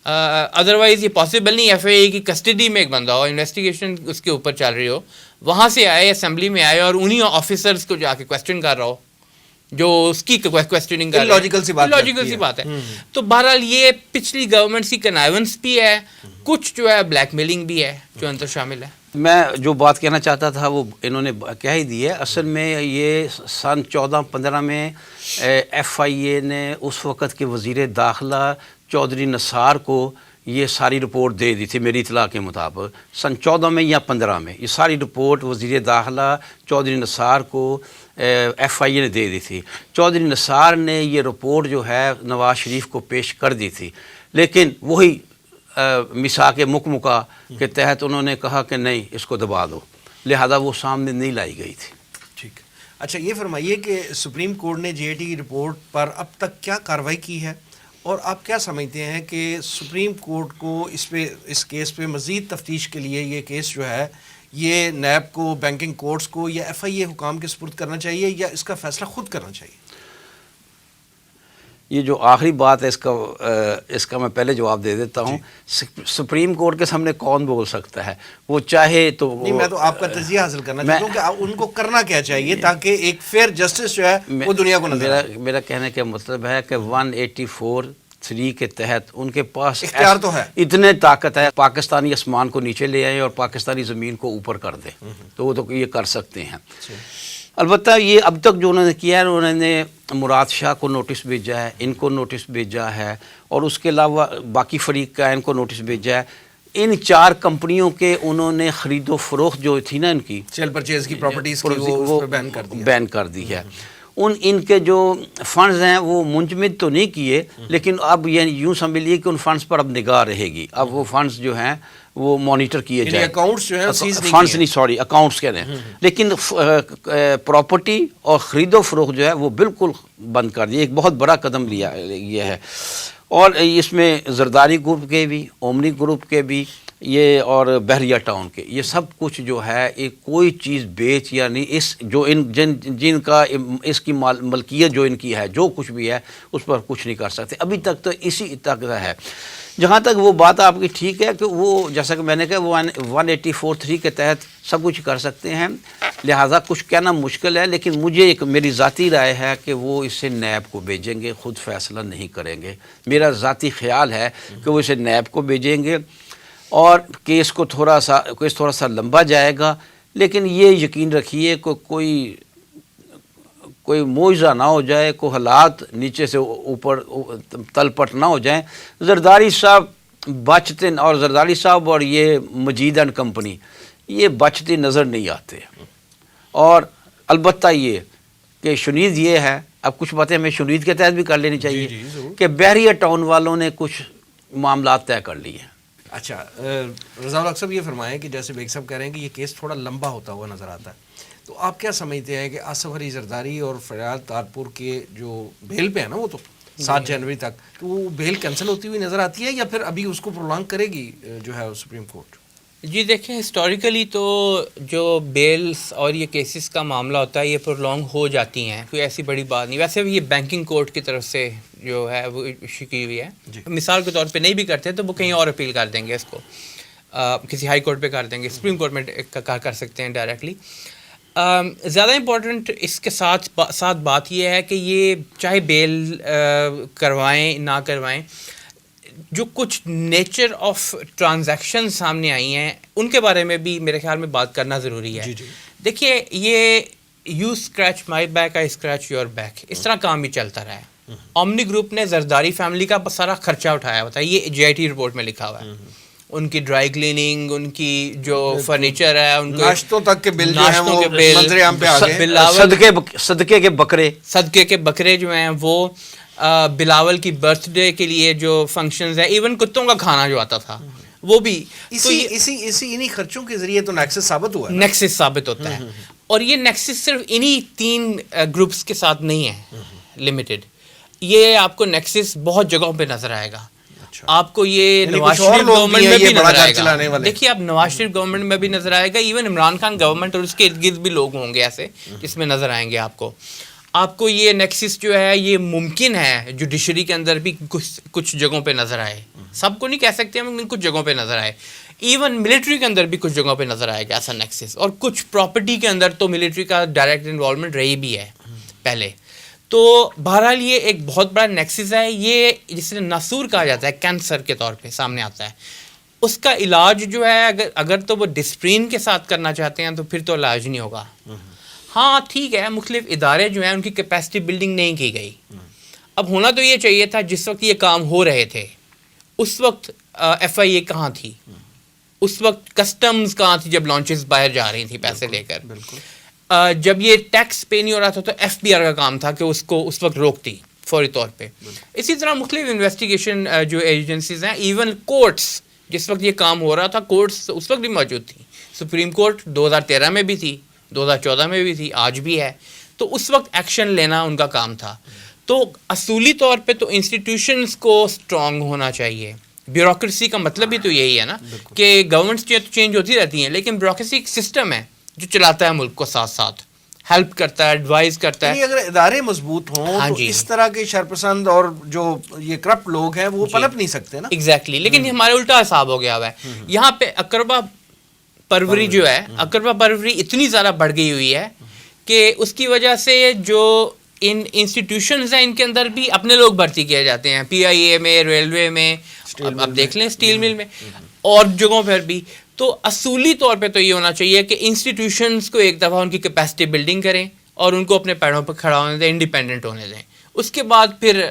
Speaker 3: ادروائز یہ پاسبل نہیں ایف اے اے کی کسٹڈی میں ایک بندہ ہو, انویسٹیگیشن اس کے اوپر چل رہی ہو, وہاں سے آئے اسمبلی میں آئے اور انہی آفیسرز کو جا کے کویسچن کر رہا ہو جو اس کی کویسچننگ کر رہا ہے. لاجیکل سی بات ہے. تو بہرحال یہ پچھلی گورنمنٹس کی کنائیونس بھی ہے, کچھ جو ہے بلیک میلنگ بھی ہے جو اندر شامل ہے.
Speaker 4: میں جو بات کہنا چاہتا تھا وہ انہوں نے کہہ ہی دی ہے. اصل میں یہ سن 14-15 میں ایف آئی اے نے اس وقت کے وزیر داخلہ چودھری نثار کو یہ ساری رپورٹ دے دی تھی میری اطلاع کے مطابق سن 14 میں یا 15 میں. یہ ساری رپورٹ وزیر داخلہ چودھری نثار کو ایف آئی اے نے دے دی تھی. چودھری نثار نے یہ رپورٹ جو ہے نواز شریف کو پیش کر دی تھی, لیکن وہی میثاق مکمکہ کے تحت انہوں نے کہا کہ نہیں اس کو دبا دو, لہذا وہ سامنے نہیں لائی گئی تھی.
Speaker 2: ٹھیک. اچھا یہ فرمائیے کہ سپریم کورٹ نے جے اے ٹی کی رپورٹ پر اب تک کیا کارروائی کی ہے, اور آپ کیا سمجھتے ہیں کہ سپریم کورٹ کو اس کیس پہ مزید تفتیش کے لیے یہ کیس جو ہے یہ نیب کو, بینکنگ کورٹس کو یا ایف آئی اے حکام کے سپرد کرنا چاہیے یا اس کا فیصلہ خود کرنا چاہیے؟
Speaker 4: یہ جو آخری بات ہے اس کا میں پہلے جواب دے دیتا ہوں. سپریم کورٹ کے سامنے کون بول سکتا ہے, وہ چاہے تو
Speaker 2: نہیں, میں تو آپ کا تجزیہ حاصل کرنا چاہتا ہوں کہ ان کو کرنا کیا چاہیے تاکہ ایک فیئر جسٹس جو ہے وہ دنیا کو نظر آئے.
Speaker 4: میرا کہنے کا مطلب ہے کہ 184(3) کے تحت ان کے پاس
Speaker 2: اختیار تو ہے,
Speaker 4: اتنے طاقت ہے, پاکستانی آسمان کو نیچے لے آئیں اور پاکستانی زمین کو اوپر کر دیں, تو وہ تو یہ کر سکتے ہیں. البتہ یہ اب تک جو انہوں نے کیا ہے, انہوں نے مراد شاہ کو نوٹس بھیجا ہے, ان کو نوٹس بھیجا ہے, اور اس کے علاوہ باقی فریق کا ان کو نوٹس بھیجا ہے. ان 4 کمپنیوں کے انہوں نے خرید و فروخت جو تھی نا ان کی
Speaker 2: سیل پرچیز کی پراپرٹیز کی وہ
Speaker 4: بین کر دی ہے. ان کے جو فنڈز ہیں وہ منجمد تو نہیں کیے, لیکن اب یعنی یوں سمجھ لیے کہ ان فنڈز پر اب نگاہ رہے گی. اب وہ فنڈز جو ہیں وہ مانیٹر کیے جائیں,
Speaker 2: اکاؤنٹس جو ہیں
Speaker 4: فنڈز نہیں, سوری اکاؤنٹس کہہ رہے ہیں, لیکن پراپرٹی اور خرید و فروخت جو ہے وہ بالکل بند کر دی. ایک بہت بڑا قدم لیا یہ ہے. اور اس میں زرداری گروپ کے بھی, اومنی گروپ کے بھی, یہ اور بحریہ ٹاؤن کے, یہ سب کچھ جو ہے ایک کوئی چیز بیچ یا نہیں, اس جو جن کا اس کی ملکیت جو ان کی ہے, جو کچھ بھی ہے اس پر کچھ نہیں کر سکتے. ابھی تک تو اسی تک ہے. جہاں تک وہ بات آپ کی ٹھیک ہے کہ وہ جیسا کہ میں نے کہا 184(3) کے تحت سب کچھ کر سکتے ہیں, لہٰذا کچھ کہنا مشکل ہے, لیکن مجھے ایک میری ذاتی رائے ہے کہ وہ اسے نیب کو بھیجیں گے, خود فیصلہ نہیں کریں گے. میرا ذاتی خیال ہے کہ وہ اسے نیب کو بھیجیں گے اور کیس کو تھوڑا سا لمبا جائے گا, لیکن یہ یقین رکھیے کہ کوئی معجزہ نہ ہو جائے, کوئی حالات نیچے سے اوپر تلپٹ نہ ہو جائیں. زرداری صاحب بچتے, اور زرداری صاحب اور یہ مجید اینڈ کمپنی یہ بچتے نظر نہیں آتے. اور البتہ یہ کہ شنید یہ ہے, اب کچھ باتیں ہمیں شنید کے تحت بھی کر لینی چاہیے کہ بحریہ ٹاؤن والوں نے کچھ معاملات طے کر لیے.
Speaker 2: اچھا رضا الحق صاحب یہ فرمائیں کہ جیسے بیگ صاحب کہہ رہے ہیں کہ یہ کیس تھوڑا لمبا ہوتا ہوا نظر آتا ہے, تو آپ کیا سمجھتے ہیں کہ آصف علی زرداری اور فریاد تارپور کے جو بیل پہ ہیں نا وہ تو 7 جنوری تک, تو وہ بیل کینسل ہوتی ہوئی نظر آتی ہے یا پھر ابھی اس کو پرولانگ کرے گی جو ہے سپریم کورٹ؟
Speaker 3: جی دیکھیں, ہسٹوریکلی تو جو بیلز اور یہ کیسز کا معاملہ ہوتا ہے یہ پرولونگ ہو جاتی ہیں, کوئی ایسی بڑی بات نہیں. ویسے بھی یہ بینکنگ کورٹ کی طرف سے جو ہے وہ ایشو کی ہوئی ہے. مثال کے طور پہ نہیں بھی کرتے تو وہ کہیں اور اپیل کر دیں گے, اس کو کسی ہائی کورٹ پہ کر دیں گے, سپریم کورٹ میں کر سکتے ہیں ڈائریکٹلی. زیادہ امپورٹنٹ اس کے ساتھ بات یہ ہے کہ یہ چاہے بیل کروائیں نہ کروائیں, جو کچھ نیچر آف ٹرانزیکشن سامنے آئی ہیں ان کے بارے میں بھی میرے خیال میں بات کرنا ضروری ہے. دیکھیے یہ you scratch my back I scratch your back, اس طرح کام بھی چلتا رہا ہے. اومنی گروپ نے زرداری فیملی کا سارا خرچہ اٹھایا ہوتا ہے, یہ جے آئی ٹی رپورٹ میں لکھا ہوا ہے. ان کی ڈرائی کلیننگ, ان کی جو فرنیچر ہے, ان کے
Speaker 2: ناشتوں تک کے بل جو ہیں وہ منظر عام پہ آ گئے.
Speaker 3: صدقے کے بکرے جو ہیں وہ بلاول کی برتھ ڈے کے لیے جو فنکشنز ہیں, ایون کتوں کا کھانا جو آتا تھا وہ بھی
Speaker 2: انہی خرچوں کے ذریعے تو نیکسس ثابت ہوا ہے.
Speaker 3: نیکسس ثابت ہوتا ہے, اور یہ نیکسس صرف انہی 3 گروپس کے ساتھ نہیں ہے لمیٹڈ, یہ آپ کو نیکسس بہت جگہوں پہ نظر آئے گا. آپ کو یہ نواز شریف گورنمنٹ میں بھی نظر آئے گا. دیکھیے آپ نواز شریف گورنمنٹ میں بھی نظر آئے گا, ایون عمران خان گورنمنٹ اور اس کے ارد گرد بھی لوگ ہوں گے ایسے جس میں نظر آئیں گے آپ کو. آپ کو یہ نیکسس جو ہے یہ ممکن ہے جوڈیشری کے اندر بھی کچھ جگہوں پہ نظر آئے, سب کو نہیں کہہ سکتے ہم, لیکن کچھ جگہوں پہ نظر آئے. ایون ملٹری کے اندر بھی کچھ جگہوں پہ نظر آئے گا ایسا نیکسس, اور کچھ پراپرٹی کے اندر تو ملٹری کا ڈائریکٹ انوالومنٹ رہی بھی ہے پہلے. تو بہرحال یہ ایک بہت بڑا نیکسس ہے, یہ جسے ناسور کہا جاتا ہے, کینسر کے طور پہ سامنے آتا ہے. اس کا علاج جو ہے اگر تو وہ ڈسپلین کے ساتھ کرنا چاہتے ہیں تو پھر تو علاج نہیں ہوگا. ہاں ٹھیک ہے, مختلف ادارے جو ہیں ان کی کیپیسٹی بلڈنگ نہیں کی گئی. اب ہونا تو یہ چاہیے تھا جس وقت یہ کام ہو رہے تھے اس وقت ایف آئی اے کہاں تھی, اس وقت کسٹمز کہاں تھی جب لانچز باہر جا رہی تھیں پیسے لے کر, جب یہ ٹیکس پے نہیں ہو رہا تھا تو ایف بی آر کا کام تھا کہ اس کو اس وقت روکتی فوری طور پہ. اسی طرح مختلف انویسٹیگیشن جو ایجنسیز ہیں, ایون کورٹس, جس وقت یہ کام ہو رہا تھا کورٹس اس وقت بھی موجود تھیں. سپریم کورٹ 2013 میں بھی تھی, 2014 میں بھی تھی, آج بھی ہے. تو اس وقت ایکشن لینا ان کا کام تھا. تو اصولی طور پہ تو انسٹیٹیوشنز کو اسٹرانگ ہونا چاہیے. بیوروکریسی کا مطلب بھی تو یہی ہے نا کہ گورنمنٹس چینج ہوتی رہتی ہیں, لیکن بیوروکریسی ایک سسٹم ہے جو چلاتا ہے ملک کو, ساتھ ساتھ ہیلپ کرتا ہے, ایڈوائز کرتا ہے.
Speaker 2: اگر ادارے مضبوط ہوں تو اس طرح کے شرپسند اور جو یہ کرپٹ لوگ ہیں وہ پنپ نہیں سکتے نا.
Speaker 3: ایگزیکٹلی. لیکن ہمارے الٹا حساب ہو گیا ہوا ہے یہاں پہ. اقربا پروری جو ہے, اقربا پروری اتنی زیادہ بڑھ گئی ہوئی ہے کہ اس کی وجہ سے جو ان انسٹیٹیوشنز ہیں ان کے اندر بھی اپنے لوگ بھرتی کیے جاتے ہیں, پی آئی اے میں, ریلوے میں, اب دیکھ لیں اسٹیل مل میں اور جگہوں پر بھی. تو اصولی طور پہ تو یہ ہونا چاہیے کہ انسٹیٹیوشنز کو ایک دفعہ ان کی کیپیسٹی بلڈنگ کریں اور ان کو اپنے پیروں پر کھڑا ہونے دیں, انڈیپینڈنٹ ہونے دیں. اس کے بعد پھر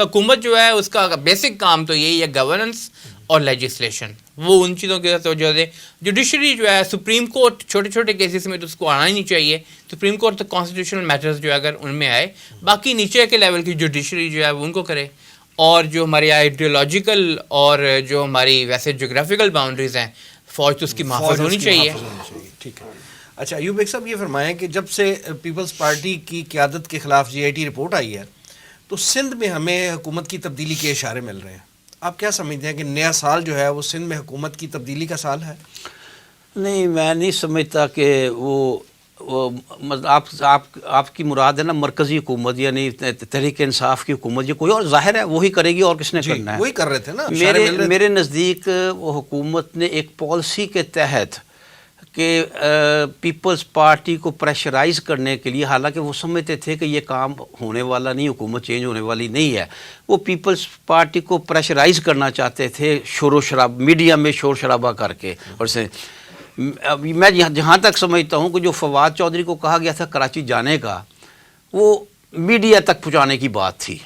Speaker 3: حکومت جو ہے اس کا بیسک کام تو یہی ہے گورننس اور لیجسلیشن, وہ ان چیزوں کی توجہ دے. جوڈیشری جو ہے, سپریم کورٹ چھوٹے چھوٹے کیسز میں تو اس کو آنا ہی نہیں چاہیے. سپریم کورٹ تو کانسٹیٹیوشنل میٹرز جو ہے اگر ان میں آئے, باقی نیچے کے لیول کی جوڈیشری جو ہے وہ ان کو کرے. اور جو ہماری آئیڈیولوجیکل اور جو ہماری ویسے جغرافیکل باؤنڈریز ہیں, فوج تو اس کی محافظ ہونی چاہیے.
Speaker 2: ٹھیک ہے. اچھا ایوب ایک صاحب یہ فرمائیں کہ جب سے پیپلز پارٹی کی قیادت کے خلاف جی آئی ٹی رپورٹ آئی ہے تو سندھ میں ہمیں حکومت کی تبدیلی کے اشارے مل رہے ہیں. آپ کیا سمجھتے ہیں کہ نیا سال جو ہے وہ سندھ میں حکومت کی تبدیلی کا سال ہے؟
Speaker 4: نہیں, میں نہیں سمجھتا کہ وہ آپ کی مراد ہے نا مرکزی حکومت یعنی تحریک انصاف کی حکومت, یہ کوئی اور ظاہر ہے وہی کرے گی اور کس نے کرنا ہے.
Speaker 2: وہی کر رہے تھے نا.
Speaker 4: میرے نزدیک وہ حکومت نے ایک پالیسی کے تحت کہ پیپلز پارٹی کو پریشرائز کرنے کے لیے, حالانکہ وہ سمجھتے تھے کہ یہ کام ہونے والا نہیں, حکومت چینج ہونے والی نہیں ہے, وہ پیپلز پارٹی کو پریشرائز کرنا چاہتے تھے شور و شراب, میڈیا میں شور شرابہ کر کے. اور سے میں جہاں تک سمجھتا ہوں کہ جو فواد چودھری کو کہا گیا تھا کراچی جانے کا, وہ میڈیا تک پہنچانے کی بات تھی,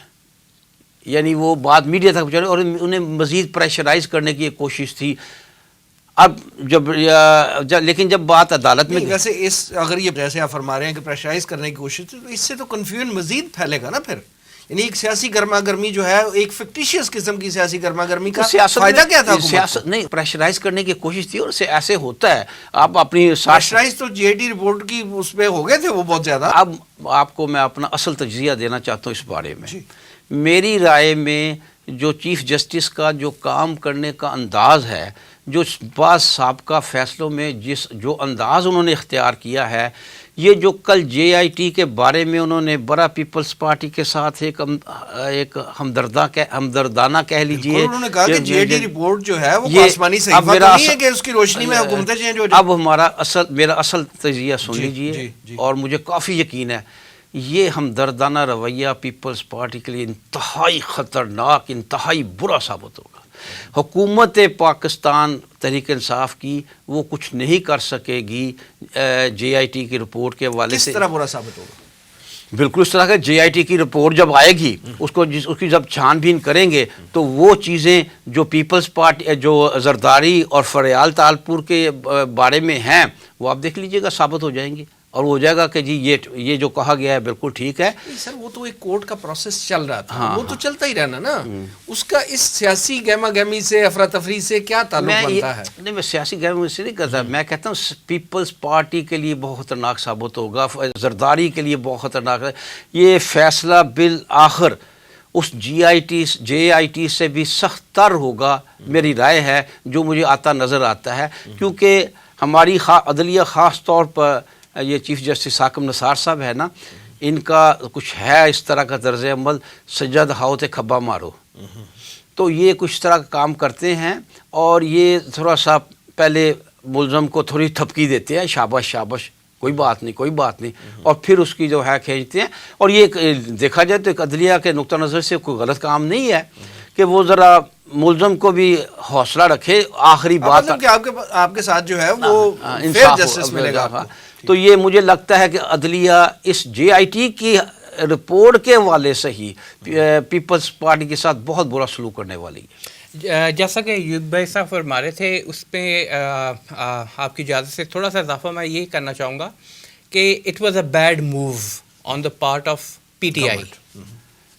Speaker 4: یعنی وہ بات میڈیا تک پہنچانے اور انہیں مزید پریشرائز کرنے کی ایک کوشش تھی. اب لیکن جب بات عدالت میں,
Speaker 2: ویسے اگر یہ جیسے آپ فرما رہے ہیں کہ پریشرائز کرنے کی کوشش تھی, تو اس سے تو کنفیوژن مزید پھیلے گا نا پھر. یعنی ایک سیاسی گرما گرمی جو ہے, ایک فکٹیشیس قسم کی سیاسی گرما گرمی کا فائدہ کیا تھا؟
Speaker 4: سیاست نہیں, پریشرائز کرنے کی کوشش تھی, اور اسے ایسے ہوتا ہے. آپ اپنی
Speaker 2: پریشرائز تو جی آئی ٹی رپورٹ کی اس پہ ہو گئے تھے وہ بہت زیادہ.
Speaker 4: اب آپ کو میں اپنا اصل تجزیہ دینا چاہتا ہوں اس بارے میں. میری رائے میں جو چیف جسٹس کا جو کام کرنے کا انداز ہے, جو بعض سابقہ فیصلوں میں جو انداز انہوں نے اختیار کیا ہے, یہ جو کل جے آئی ٹی کے بارے میں انہوں نے برا پیپلز پارٹی کے ساتھ ایک ہمدردانہ کہہ لیجئے,
Speaker 2: انہوں نے کہا کہ جے آئی ٹی رپورٹ جو ہے وہ آسمانی صحیفہ نہیں ہے کہ اس کی روشنی میں حکومتیں چینج ہو جائیں.
Speaker 4: اب میرا اصل تجزیہ سن لیجئے, اور مجھے کافی یقین ہے یہ ہمدردانہ رویہ پیپلز پارٹی کے لیے انتہائی خطرناک, انتہائی برا ثابت ہوگا. حکومت پاکستان تحریک انصاف کی وہ کچھ نہیں کر سکے گی جے آئی ٹی کی رپورٹ کے حوالے سے.
Speaker 2: کس طرح برا ثابت ہوگا؟
Speaker 4: بالکل اس طرح کہ جے آئی ٹی کی رپورٹ جب آئے گی, اس کی جب چھان بین کریں گے تو وہ چیزیں جو پیپلز پارٹی جو زرداری اور فریال تالپور کے بارے میں ہیں وہ آپ دیکھ لیجئے گا ثابت ہو جائیں گی, اور ہو جائے گا کہ جی یہ جو کہا گیا ہے بالکل ٹھیک ہے.
Speaker 2: سر وہ تو ایک کورٹ کا پروسیس چل رہا تھا, وہ تو چلتا ہی رہنا نا. اس کا اس سیاسی گہما گہمی سے, افراتفری سے کیا تعلق بنتا ہے؟
Speaker 4: نہیں, میں سیاسی گہما سے نہیں کہتا, میں کہتا ہوں پیپلز پارٹی کے لیے بہت خطرناک ثابت ہوگا, زرداری کے لیے بہت خطرناک ہے. یہ فیصلہ بالآخر اس جے آئی ٹی سے بھی سخت تر ہوگا, میری رائے ہے, جو مجھے آتا نظر آتا ہے. کیونکہ ہماری عدلیہ خاص طور پر یہ چیف جسٹس ثاقب نثار صاحب ہے نا, ان کا کچھ ہے اس طرح کا طرز عمل, سجد ہاؤ تے کھبا مارو, تو یہ کچھ طرح کا کام کرتے ہیں. اور یہ تھوڑا سا پہلے ملزم کو تھوڑی تھپکی دیتے ہیں, شاباش شاباش, کوئی بات نہیں, اور پھر اس کی جو ہے کھینچتے ہیں. اور یہ دیکھا جائے تو ایک عدلیہ کے نقطہ نظر سے کوئی غلط کام نہیں ہے کہ وہ ذرا ملزم کو بھی حوصلہ رکھے. آخری بات
Speaker 2: آپ کے ساتھ جو ہے وہ فیئر جسٹس ملے گا.
Speaker 4: تو یہ مجھے لگتا ہے کہ عدلیہ اس جے آئی ٹی کی رپورٹ کے حوالے سے ہی پیپلز پارٹی کے ساتھ بہت برا سلوک کرنے والی ہے.
Speaker 3: جیسا کہ ایوب بھائی صاحب فرما رہے تھے اس پہ آپ کی اجازت سے تھوڑا سا اضافہ میں یہ کرنا چاہوں گا کہ it was a bad move on the part of P T I.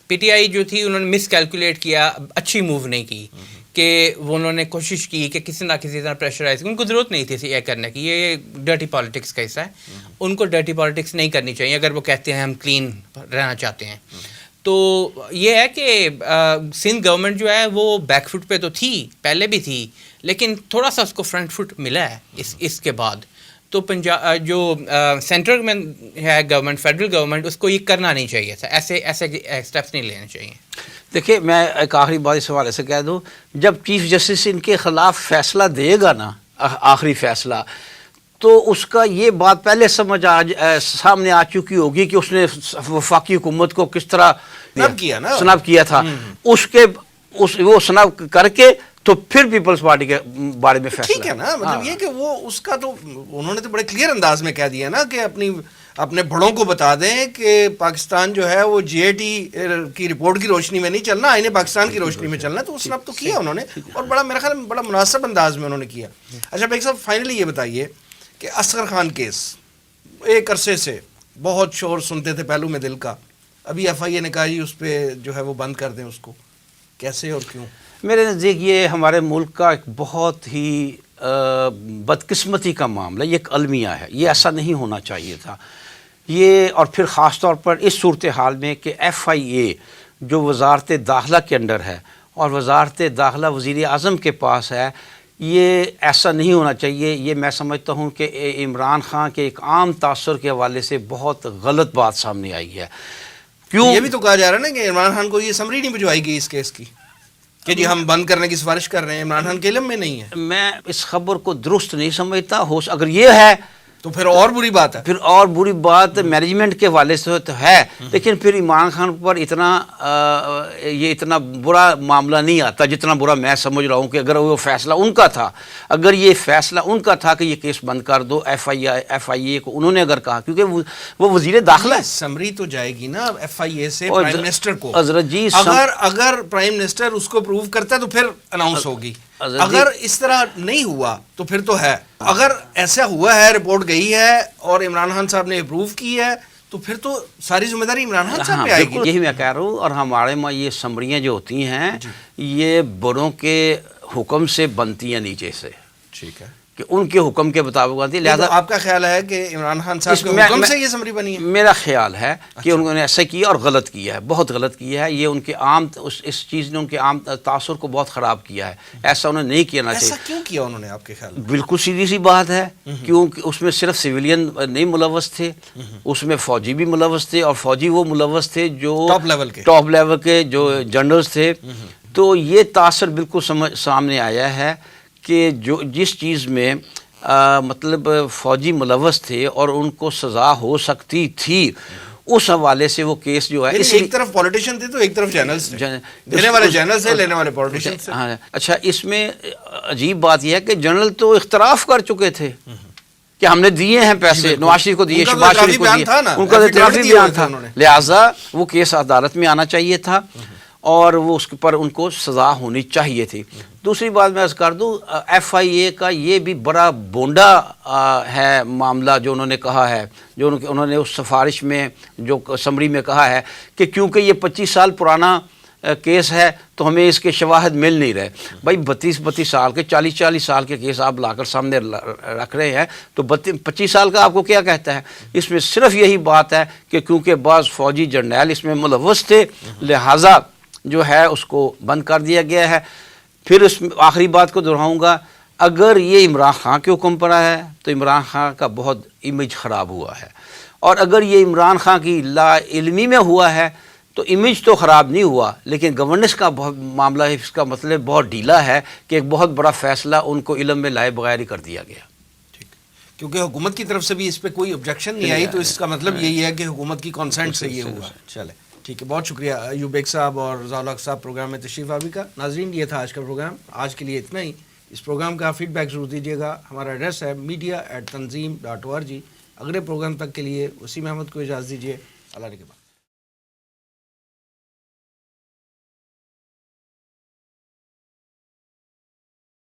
Speaker 3: P T I جو تھی انہوں نے مس کیلکولیٹ کیا, اچھی موو نہیں کی کہ انہوں نے کوشش کی کہ کسی نہ کسی طرح پریشرائز, ان کو ضرورت نہیں تھی یہ کرنے کی, یہ ڈرٹی پالیٹکس کا حصہ ہے, ان کو ڈرٹی پالیٹکس نہیں کرنی چاہیے اگر وہ کہتے ہیں ہم کلین رہنا چاہتے ہیں. تو یہ ہے کہ سندھ گورنمنٹ جو ہے وہ بیک فٹ پہ تو تھی, پہلے بھی تھی, لیکن تھوڑا سا اس کو فرنٹ فٹ ملا ہے اس کے بعد. تو پنجاب جو سینٹرل میں ہے گورنمنٹ, فیڈرل گورنمنٹ, اس کو یہ کرنا نہیں چاہیے تھا, ایسے اسٹیپس نہیں لینے چاہیے.
Speaker 4: دیکھیے میں ایک آخری بات اس حوالے سے کہہ دوں, جب چیف جسٹس ان کے خلاف فیصلہ دے گا نا, آخری فیصلہ, تو اس کا یہ بات پہلے سامنے آ چکی ہوگی کہ اس نے وفاقی حکومت کو کس طرح سناب کیا تھا. وہ سناب کر کے تو پھر پیپلز پارٹی کے بارے میں فیصلہ,
Speaker 2: ٹھیک ہے نا, مطلب یہ کہ وہ اس کا تو انہوں نے تو بڑے کلیئر انداز میں کہہ دیا نا کہ اپنے بڑوں کو بتا دیں کہ پاکستان جو ہے وہ جی اے ٹی کی رپورٹ کی روشنی میں نہیں چلنا, آئین پاکستان کی روشنی میں چلنا. تو اس نے اب تو کیا انہوں نے, اور بڑا میرا خیال بڑا مناسب انداز میں انہوں نے کیا. اچھا بیگ صاحب فائنلی یہ بتائیے کہ اصغر خان کیس ایک عرصے سے بہت شور سنتے تھے پہلو میں دل کا, ابھی ایف آئی اے نے کہا جی اس پہ جو ہے وہ بند کر دیں اس کو, کیسے اور کیوں؟
Speaker 4: میرے نزدیک یہ ہمارے ملک کا ایک بہت ہی بدقسمتی کا معاملہ, یہ ایک المیہ ہے, یہ ایسا نہیں ہونا چاہیے تھا یہ. اور پھر خاص طور پر اس صورتحال میں کہ ایف آئی اے جو وزارت داخلہ کے اندر ہے اور وزارت داخلہ وزیر اعظم کے پاس ہے, یہ ایسا نہیں ہونا چاہیے. یہ میں سمجھتا ہوں کہ عمران خان کے ایک عام تاثر کے حوالے سے بہت غلط بات سامنے آئی ہے.
Speaker 2: کیوں یہ بھی تو کہا جا رہا ہے نا کہ عمران خان کو یہ سمری نہیں بھجوائی گئی اس کیس کی کہ جی ہم بند کرنے کی سفارش کر رہے ہیں, عمران خان کے علم میں نہیں ہے.
Speaker 4: میں اس خبر کو درست نہیں سمجھتا. اگر یہ ہے
Speaker 2: تو پھر اور بری بات ہے,
Speaker 4: پھر اور بری بات مینجمنٹ کے حوالے سے تو ہے, لیکن پھر عمران خان پر یہ اتنا برا معاملہ نہیں آتا جتنا برا میں سمجھ رہا ہوں. کہ اگر وہ فیصلہ ان کا تھا, اگر یہ فیصلہ ان کا تھا کہ یہ کیس بند کر دو ایف آئی اے کو, انہوں نے اگر کہا, کیونکہ وہ وزیر داخلہ ہے,
Speaker 2: سمری تو جائے گی نا ایف آئی اے سے پرائم منسٹر کو. اگر پرائم منسٹر اس کو پروو کرتا ہے تو پھر اناؤنس ہوگی. اگر اس طرح نہیں ہوا تو پھر تو ہے, اگر ایسا ہوا ہے, رپورٹ گئی ہے اور عمران خان صاحب نے اپروو کی ہے, تو پھر تو ساری ذمہ داری عمران خان صاحب پہ آئے گی.
Speaker 4: یہی میں کہہ رہا ہوں. اور ہمارے میں یہ سمریاں جو ہوتی ہیں یہ بڑوں کے حکم سے بنتی ہیں نیچے سے,
Speaker 2: ٹھیک ہے,
Speaker 4: کہ ان کے حکم کے مطابق بنتی ہے. لہذا
Speaker 2: آپ کا خیال ہے کہ عمران خان صاحب کے حکم سے یہ سمری بنی ہے؟
Speaker 4: میرا خیال ہے کہ انہوں نے ایسا کیا اور غلط کیا ہے, بہت غلط کیا ہے. یہ ان کے عام اس چیز نے ان کے عام تاثر کو بہت خراب کیا ہے. ایسا انہوں نے نہیں کیا چاہیے.
Speaker 2: ایسا کیوں کیا انہوں نے آپ کے خیال میں؟
Speaker 4: بالکل سیدھی سی بات ہے, کیونکہ اس میں صرف سویلین نہیں ملوث تھے, اس میں فوجی بھی ملوث تھے, اور فوجی وہ ملوث تھے جو ٹاپ لیول کے جو جنرلز تھے. تو یہ تاثر بالکل سامنے آیا ہے کہ جس چیز میں مطلب فوجی ملوث تھے اور ان کو سزا ہو سکتی تھی, اس حوالے سے وہ کیس جو ہے,
Speaker 2: ایک طرف پولیٹیشین تھے تو ایک طرف جرنلز تھے, دینے والے جرنلز تھے, لینے والے پولیٹیشین تھے.
Speaker 4: اچھا, اس میں عجیب بات یہ ہے کہ جنرل تو اختراف کر چکے تھے کہ ہم نے دیے ہیں پیسے, نواز شریف کو دیے, شہباز شریف کو دیے, ان کا اعترافی بیان تھا. لہٰذا وہ کیس عدالت میں آنا چاہیے تھا اور وہ اس پر ان کو سزا ہونی چاہیے تھی. دوسری بات میں عرض کر دوں, ایف آئی اے کا یہ بھی بڑا بونڈا ہے معاملہ جو انہوں نے کہا ہے, جو انہوں نے اس سفارش میں جو سمری میں کہا ہے کہ کیونکہ یہ 25 سال پرانا کیس ہے تو ہمیں اس کے شواہد مل نہیں رہے. بھائی 32 سال کے 40 سال کے کیس آپ لا کر سامنے رکھ رہے ہیں, تو 25 سال کا آپ کو کیا کہتا ہے؟ اس میں صرف یہی بات ہے کہ کیونکہ بعض فوجی جرنیل اس میں ملوث تھے, لہٰذا جو ہے اس کو بند کر دیا گیا ہے. پھر اس میں آخری بات کو دہراؤں گا, اگر یہ عمران خان کے حکم پر ہے تو عمران خان کا بہت امیج خراب ہوا ہے, اور اگر یہ عمران خان کی لا علمی میں ہوا ہے تو امیج تو خراب نہیں ہوا, لیکن گورننس کا بہت معاملہ ہے, اس کا مطلب بہت ڈھیلا ہے کہ ایک بہت بڑا فیصلہ ان کو علم میں لائے بغیر ہی کر دیا گیا.
Speaker 2: کیونکہ حکومت کی طرف سے بھی اس پہ کوئی آبجیکشن نہیں آئی, تو اس کا مطلب یہی ہے کہ حکومت کی کانسنٹ سے یہ ہوا. چلے ٹھیک ہے, بہت شکریہ ایوب بیگ صاحب اور ضیاء الحق صاحب پروگرام میں تشریف آوری کا. ناظرین یہ تھا آج کا پروگرام, آج کے لیے اتنا ہی. اس پروگرام کا فیڈ بیک ضرور دیجیے گا. ہمارا ایڈریس ہے media@tanzeem.org. اگلے پروگرام تک کے لیے وسیم احمد کو اجازت دیجیے. اللہ کے بعد.